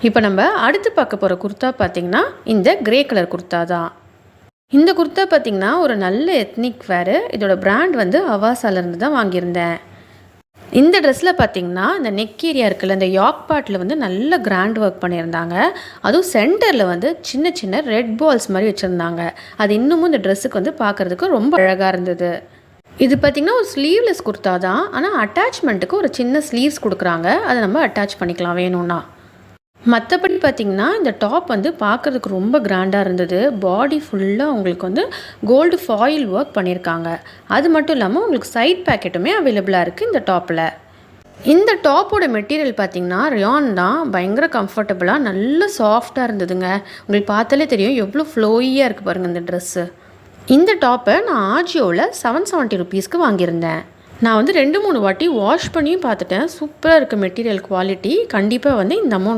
இப்போ நம்ம அடுத்து பார்க்க போகிற குர்தா பார்த்திங்கன்னா இந்த கிரே கலர் குர்தா தான். இந்த குர்தா பார்த்திங்கன்னா ஒரு நல்ல எத்னிக் வேரு. இதோட பிராண்ட் வந்து அவாசாலேருந்து தான் வாங்கியிருந்தேன். இந்த ட்ரெஸ்ஸில் பார்த்திங்கன்னா இந்த நெக் ஏரியா இருக்குல்ல, இந்த யாக் பார்ட்டில் வந்து நல்ல கிராண்ட் ஒர்க் பண்ணியிருந்தாங்க. அதுவும் சென்டரில் வந்து சின்ன சின்ன ரெட் பால்ஸ் மாதிரி வச்சுருந்தாங்க. அது இன்னமும் இந்த ட்ரெஸ்ஸுக்கு வந்து பார்க்குறதுக்கு ரொம்ப அழகாக இருந்தது. இது பார்த்திங்கன்னா ஒரு ஸ்லீவ்லெஸ் குர்தா தான். ஆனால் அட்டாச்மெண்ட்டுக்கு ஒரு சின்ன ஸ்லீவ்ஸ் கொடுக்குறாங்க. அதை நம்ம அட்டாச் பண்ணிக்கலாம் வேணும்னா. மற்றபடி பார்த்திங்கன்னா இந்த டாப் வந்து பார்க்குறதுக்கு ரொம்ப கிராண்டாக இருந்தது. பாடி ஃபுல்லாக உங்களுக்கு வந்து கோல்டு ஃபாயில் ஒர்க் பண்ணியிருக்காங்க. அது மட்டும் இல்லாமல் உங்களுக்கு சைட் பேக்கெட்டுமே அவைலபிளாக இருக்குது இந்த டாப்பில். இந்த டாப்போட மெட்டீரியல் பார்த்திங்கன்னா ரியான் தான். பயங்கர கம்ஃபர்டபுளாக நல்ல சாஃப்டாக இருந்ததுங்க. உங்களுக்கு பார்த்தாலே தெரியும் எவ்வளோ ஃப்ளோயியாக இருக்குது பாருங்கள் இந்த ட்ரெஸ்ஸு. இந்த டாப்பை நான் ஆஜியோவில் 770 ருபீஸ்க்கு வாங்கியிருந்தேன். நான் வந்து 2-3 வாட்டி வாஷ் பண்ணியும் பார்த்துட்டேன். சூப்பராக இருக்குது மெட்டீரியல் குவாலிட்டி. கண்டிப்பாக வந்து இந்த அமௌண்ட்